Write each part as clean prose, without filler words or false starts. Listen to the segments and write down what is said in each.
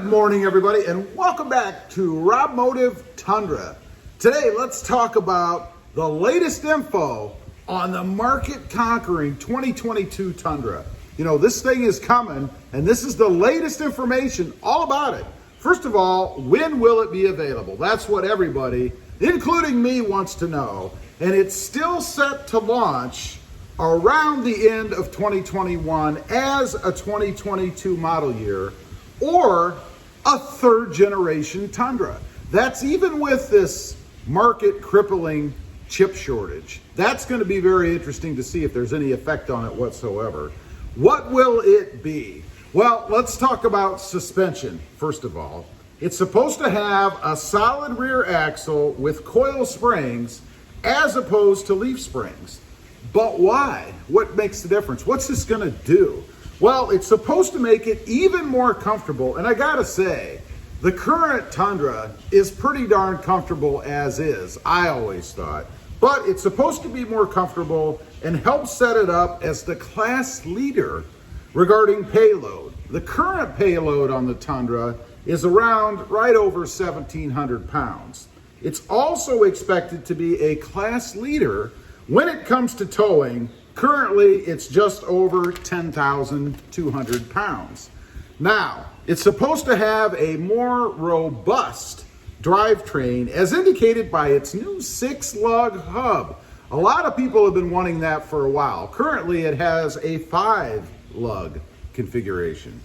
Good morning, everybody, and welcome back to Rob Motive Tundra. Today, let's talk about the latest info on the Market Conquering 2022 Tundra. You know, this thing is coming, and this is the latest information all about it. First of all, when will it be available? That's what everybody, including me, wants to know. And it's still set to launch around the end of 2021 as a 2022 model year, or a third generation Tundra. That's even with this market crippling chip shortage. That's going to be very interesting to see if there's any effect on it whatsoever. What will it be? Well, let's talk about suspension first of all. It's supposed to have a solid rear axle with coil springs as opposed to leaf springs. But why? What makes the difference? What's this going to do? Well, it's supposed to make it even more comfortable, and I gotta say, the current Tundra is pretty darn comfortable as is, I always thought. But it's supposed to be more comfortable and help set it up as the class leader regarding payload. The current payload on the Tundra is around right over 1,700 pounds. It's also expected to be a class leader when it comes to towing. Currently, it's just over 10,200 pounds. Now, it's supposed to have a more robust drivetrain as indicated by its new 6-lug hub. A lot of people have been wanting that for a while. Currently, it has a 5-lug configuration.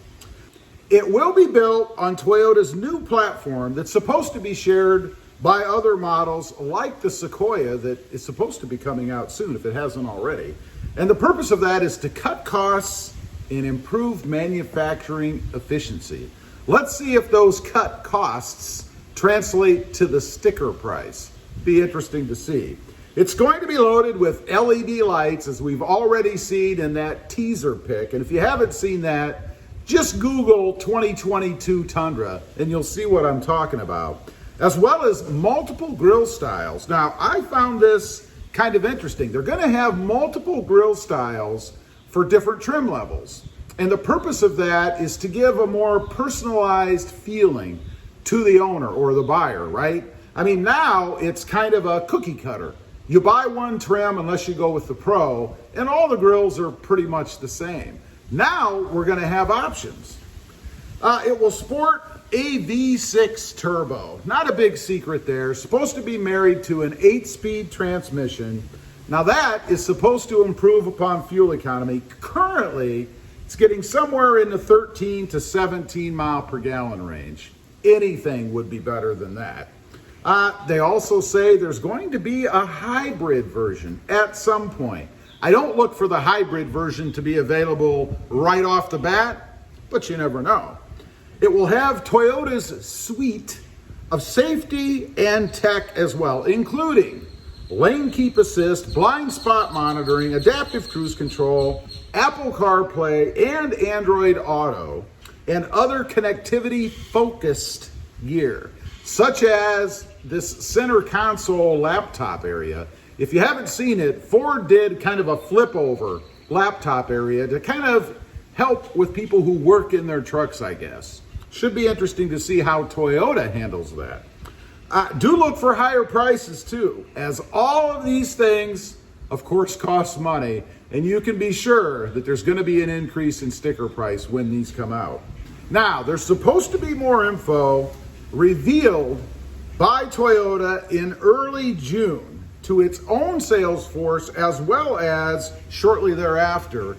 It will be built on Toyota's new platform that's supposed to be shared by other models like the Sequoia that is supposed to be coming out soon if it hasn't already. And the purpose of that is to cut costs and improve manufacturing efficiency. Let's see if those cut costs translate to the sticker price. Be interesting to see. It's going to be loaded with LED lights, as we've already seen in that teaser pic. And if you haven't seen that, just Google 2022 Tundra and you'll see what I'm talking about. As well as multiple grille styles. Now, I found this kind of interesting. They're going to have multiple grille styles for different trim levels. And the purpose of that is to give a more personalized feeling to the owner or the buyer, right? I mean, now it's kind of a cookie cutter. You buy one trim unless you go with the Pro, and all the grills are pretty much the same. Now we're going to have options. It will sport a V6 turbo. Not a big secret there. Supposed to be married to an 8-speed transmission. Now that is supposed to improve upon fuel economy. Currently, it's getting somewhere in the 13 to 17 mile per gallon range. Anything would be better than that. They also say there's going to be a hybrid version at some point. I don't look for the hybrid version to be available right off the bat, but you never know. It will have Toyota's suite of safety and tech as well, including lane keep assist, blind spot monitoring, adaptive cruise control, Apple CarPlay, and Android Auto, and other connectivity focused gear, such as this center console laptop area. If you haven't seen it, Ford did kind of a flip over laptop area to kind of help with people who work in their trucks, I guess. Should be interesting to see how Toyota handles that. Do look for higher prices too, as all of these things, of course, cost money, and you can be sure that there's going to be an increase in sticker price when these come out. Now, there's supposed to be more info revealed by Toyota in early June to its own sales force, as well as shortly thereafter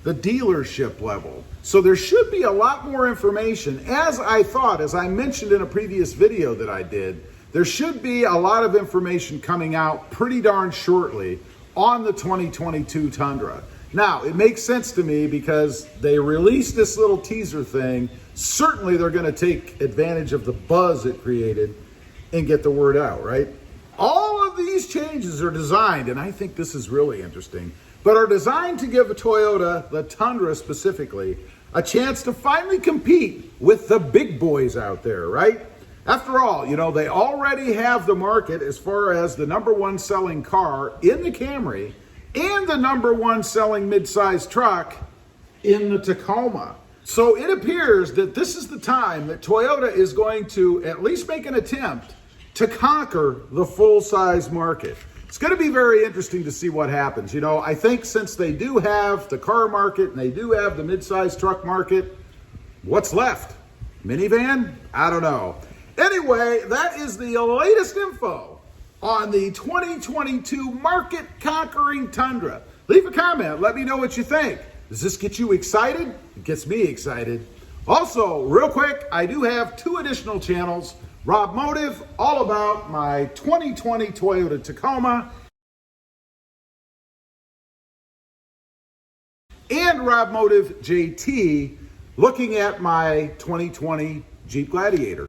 the dealership level. So there should be a lot more information. As I thought, as I mentioned in a previous video that I did, there should be a lot of information coming out pretty darn shortly on the 2022 Tundra. Now, it makes sense to me because they released this little teaser thing. Certainly they're going to take advantage of the buzz it created and get the word out, right? All of these changes are designed, and I think this is really interesting, but are designed to give Toyota, the Tundra specifically, a chance to finally compete with the big boys out there, right? After all, you know, they already have the market as far as the #1 selling car in the Camry and the #1 selling midsize truck in the Tacoma. So it appears that this is the time that Toyota is going to at least make an attempt to conquer the full-size market. It's going to be very interesting to see what happens. You know, I think since they do have the car market and they do have the mid-size truck market, what's left? Minivan? I don't know. Anyway, that is the latest info on the 2022 Market Conquering Tundra. Leave a comment. Let me know what you think. Does this get you excited? It gets me excited. Also, real quick, I do have 2 additional channels. Rob Motive, all about my 2020 Toyota Tacoma. And Rob Motive JT, looking at my 2020 Jeep Gladiator.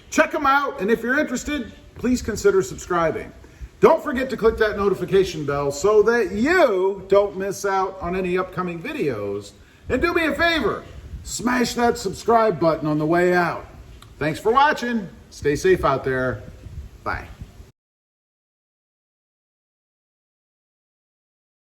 Check them out, and if you're interested, please consider subscribing. Don't forget to click that notification bell so that you don't miss out on any upcoming videos. And do me a favor, smash that subscribe button on the way out. Thanks for watching. Stay safe out there. Bye.